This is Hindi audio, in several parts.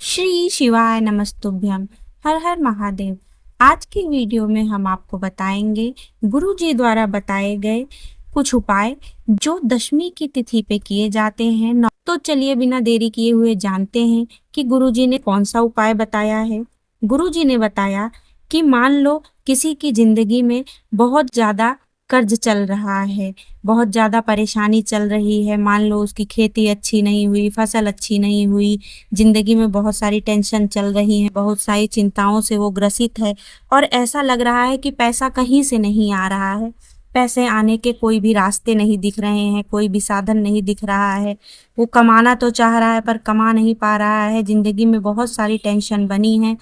श्री शिवाय नमस्तुभ्यम। हर हर महादेव। आज की वीडियो में हम आपको बताएंगे गुरु जी द्वारा बताए गए कुछ उपाय जो दशमी की तिथि पे किए जाते हैं। तो चलिए बिना देरी किए हुए जानते हैं कि गुरु जी ने कौन सा उपाय बताया है। गुरु जी ने बताया कि मान लो किसी की जिंदगी में बहुत ज्यादा कर्ज चल रहा है, बहुत ज्यादा परेशानी चल रही है। मान लो उसकी खेती अच्छी नहीं हुई, फसल अच्छी नहीं हुई, जिंदगी में बहुत सारी टेंशन चल रही है, बहुत सारी चिंताओं से वो ग्रसित है और ऐसा लग रहा है कि पैसा कहीं से नहीं आ रहा है। पैसे आने के कोई भी रास्ते नहीं दिख रहे हैं, कोई भी साधन नहीं दिख रहा है। वो कमाना तो चाह रहा है पर कमा नहीं पा रहा है। जिंदगी में बहुत सारी टेंशन बनी है।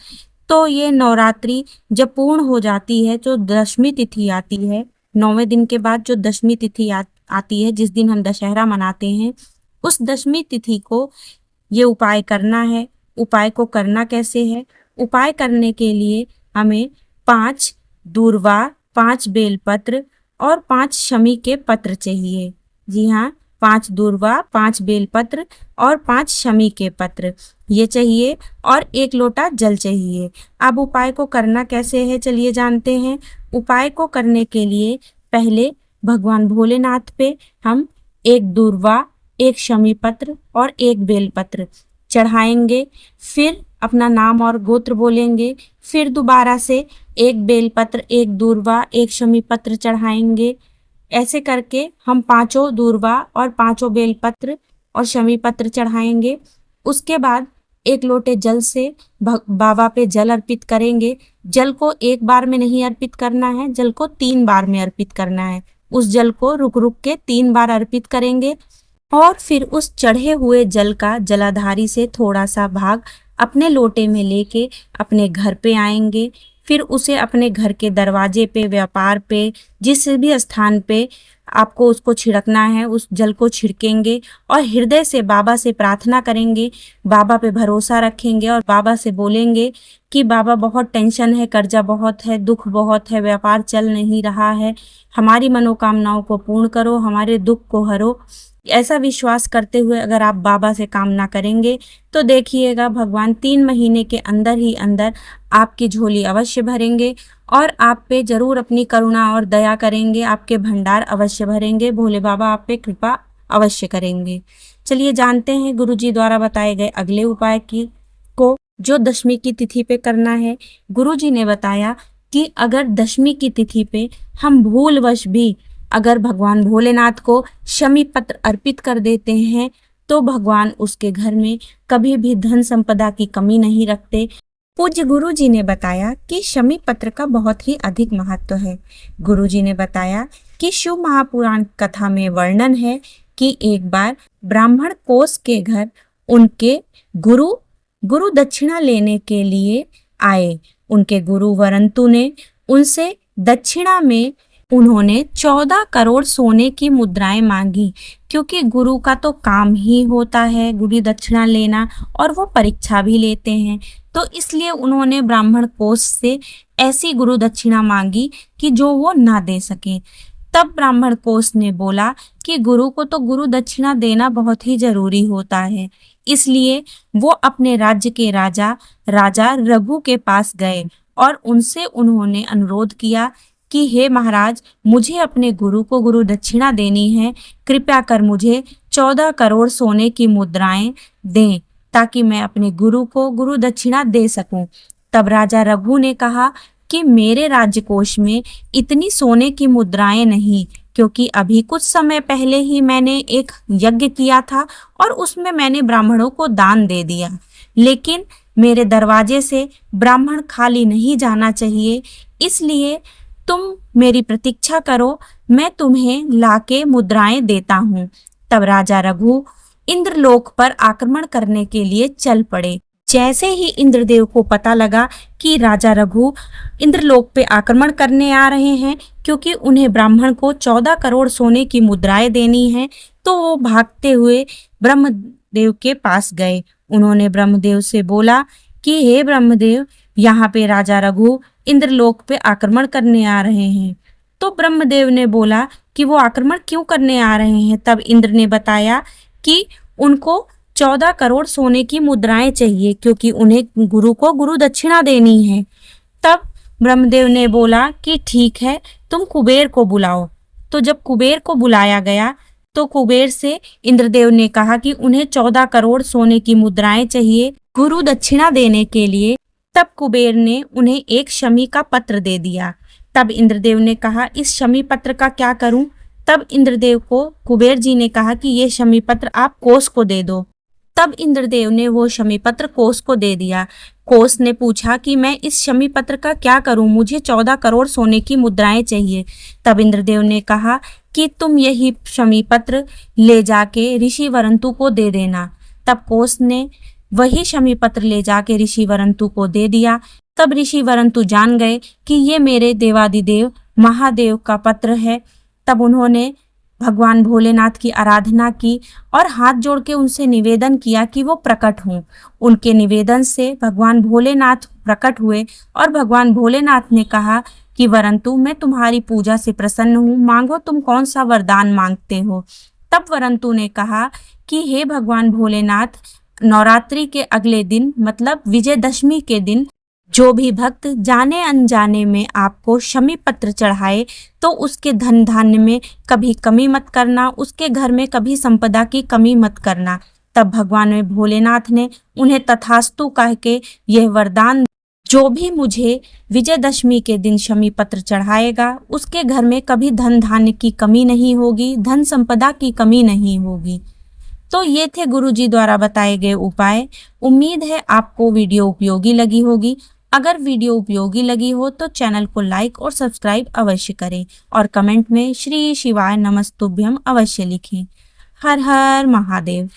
तो ये नवरात्रि जब पूर्ण हो जाती है, जो दशमी तिथि आती है, 9वें दिन के बाद जो दशमी तिथि आती है, जिस दिन हम दशहरा मनाते हैं, उस दशमी तिथि को ये उपाय करना है। उपाय को करना कैसे है? उपाय करने के लिए हमें 5 दूर्वा, 5 बेलपत्र और 5 शमी के पत्र चाहिए। जी हाँ, 5 दूर्वा, 5 बेलपत्र और 5 शमी के पत्र ये चाहिए और 1 लोटा जल चाहिए। अब उपाय को करना कैसे है, चलिए जानते हैं। उपाय को करने के लिए पहले भगवान भोलेनाथ पे हम 1 दूर्वा, 1 शमी पत्र और 1 बेलपत्र चढ़ाएंगे। फिर अपना नाम और गोत्र बोलेंगे। फिर दोबारा से 1 बेलपत्र, 1 दूर्वा, 1 शमी पत्र चढ़ाएंगे। ऐसे करके हम 5 दूर्वा और 5 बेलपत्र और शमी पत्र चढ़ाएंगे। उसके बाद 1 लोटे जल से बाबा पे जल अर्पित करेंगे। जल को एक बार में नहीं अर्पित करना है, जल को 3 बार में अर्पित करना है। उस जल को रुक रुक के 3 बार अर्पित करेंगे और फिर उस चढ़े हुए जल का जलाधारी से थोड़ा सा भाग अपने लोटे में लेके अपने घर पे आएंगे। फिर उसे अपने घर के दरवाजे पे, व्यापार पे, जिस भी स्थान पे आपको उसको छिड़कना है, उस जल को छिड़केंगे और हृदय से बाबा से प्रार्थना करेंगे। बाबा पे भरोसा रखेंगे और बाबा से बोलेंगे कि बाबा बहुत टेंशन है, कर्जा बहुत है, दुख बहुत है, व्यापार चल नहीं रहा है, हमारी मनोकामनाओं को पूर्ण करो, हमारे दुख को हरो। ऐसा विश्वास करते हुए अगर आप बाबा से कामना करेंगे तो देखिएगा भगवान 3 महीने के अंदर ही अंदर आपकी झोली अवश्य भरेंगे और आप पे जरूर अपनी करुणा और दया करेंगे। आपके भंडार अवश्य भरेंगे। भोले बाबा आप पे कृपा अवश्य करेंगे। चलिए जानते हैं गुरुजी द्वारा बताए गए अगले उपाय को जो दशमी की तिथि पे करना है। गुरुजी ने बताया कि अगर दशमी की तिथि पे हम भूलवश भी अगर भगवान भोलेनाथ को शमी पत्र अर्पित कर देते हैं तो भगवान उसके घर में कभी भी धन संपदा की कमी नहीं रखते। पूज्य गुरु जी ने बताया कि शमी पत्र का बहुत ही अधिक महत्व है। गुरु जी ने बताया कि शिव महापुराण कथा में वर्णन है कि एक बार ब्राह्मण कोस के घर उनके गुरु दक्षिणा लेने के लिए आए। उनके गुरु वरंतु ने उनसे दक्षिणा में उन्होंने 14 करोड़ सोने की मुद्राएं मांगी, क्योंकि गुरु का तो काम ही होता है गुरु दक्षिणा लेना और वो परीक्षा भी लेते हैं। तो इसलिए उन्होंने ब्राह्मण कोष से ऐसी गुरु दक्षिणा मांगी कि जो वो ना दे सके। तब ब्राह्मण कोष ने बोला कि गुरु को तो गुरु दक्षिणा देना बहुत ही जरूरी होता है। इसलिए वो अपने राज्य के राजा रघु के पास गए और उनसे उन्होंने अनुरोध किया कि हे महाराज, मुझे अपने गुरु को गुरु दक्षिणा देनी है, कृपया कर मुझे 14 करोड़ सोने की मुद्राएं दें ताकि मैं अपने गुरु को गुरु दक्षिणा दे सकूं। तब राजा रघु ने कहा कि मेरे राज्यकोष में इतनी सोने की मुद्राएं नहीं, क्योंकि अभी कुछ समय पहले ही मैंने एक यज्ञ किया था और उसमें मैंने ब्राह्मणों को दान दे दिया। लेकिन मेरे दरवाजे से ब्राह्मण खाली नहीं जाना चाहिए, इसलिए तुम मेरी प्रतीक्षा करो, मैं तुम्हें लाके मुद्राएं देता हूँ। तब राजा रघु इंद्रलोक पर आक्रमण करने के लिए चल पड़े। जैसे ही इंद्रदेव को पता लगा कि राजा रघु इंद्रलोक पे आक्रमण करने आ रहे हैं, क्योंकि उन्हें ब्राह्मण को 14 करोड़ सोने की मुद्राएं देनी है, तो वो भागते हुए ब्रह्मदेव के पास गए। उन्होंने ब्रह्मदेव से बोला कि हे ब्रह्मदेव, यहाँ पे राजा रघु इंद्रलोक पे आक्रमण करने आ रहे हैं। तो ब्रह्मदेव ने बोला कि वो आक्रमण क्यों करने आ रहे हैं। तब इंद्र ने बताया कि उनको 14 करोड़ सोने की मुद्राएं चाहिए क्योंकि उन्हें गुरु को गुरु दक्षिणा देनी है। तब ब्रह्मदेव ने बोला कि ठीक है, तुम कुबेर को बुलाओ। तो जब कुबेर को बुलाया गया तो कुबेर से इंद्रदेव ने कहा कि उन्हें 14 करोड़ सोने की मुद्राएं चाहिए गुरु दक्षिणा देने के लिए। तब कुबेर ने उन्हें एक शमी का पत्र दे दिया। तब इंद्रदेव ने कहा, इस शमी पत्र का क्या करूं? तब इंद्रदेव को कुबेर जी ने कहा कि ये शमी पत्र आप कोस को दे दो। तब इंद्रदेव ने वो शमी पत्र कोस को दे दिया। कोस ने पूछा कि मैं इस शमी पत्र का क्या करूं, मुझे 14 करोड़ सोने की मुद्राएं चाहिए। तब इंद्रदेव ने कहा कि तुम यही शमी पत्र ले जाके ऋषि वरंतु को दे देना। तब कोस ने वही शमी पत्र ले जाके ऋषि वरंतु को दे दिया। तब ऋषि वरंतु जान गए कि ये मेरे देवादिदेव महादेव का पत्र है। तब उन्होंने भगवान भोलेनाथ की आराधना की और हाथ जोड़ के उनसे निवेदन किया कि वो प्रकट हों। उनके निवेदन से भगवान भोलेनाथ प्रकट हुए और भगवान भोलेनाथ ने कहा कि वरंतु मैं तुम्हारी पूजा से प्रसन्न हूँ, मांगो तुम कौन सा वरदान मांगते हो। तब वरंतु ने कहा कि हे भगवान भोलेनाथ, नवरात्रि के अगले दिन मतलब विजयदशमी के दिन जो भी भक्त जाने अनजाने में आपको शमी पत्र चढ़ाए तो उसके धन धान्य में कभी कमी मत करना, उसके घर में कभी संपदा की कमी मत करना। तब भगवान भोलेनाथ ने उन्हें तथास्तु कह के यह वरदान, जो भी मुझे विजयदशमी के दिन शमी पत्र चढ़ाएगा उसके घर में कभी धन धान्य की कमी नहीं होगी, धन संपदा की कमी नहीं होगी। तो ये थे गुरुजी द्वारा बताए गए उपाय। उम्मीद है आपको वीडियो उपयोगी लगी होगी। अगर वीडियो उपयोगी लगी हो तो चैनल को लाइक और सब्सक्राइब अवश्य करें और कमेंट में श्री शिवाय नमस्तुभ्यम अवश्य लिखें। हर हर महादेव।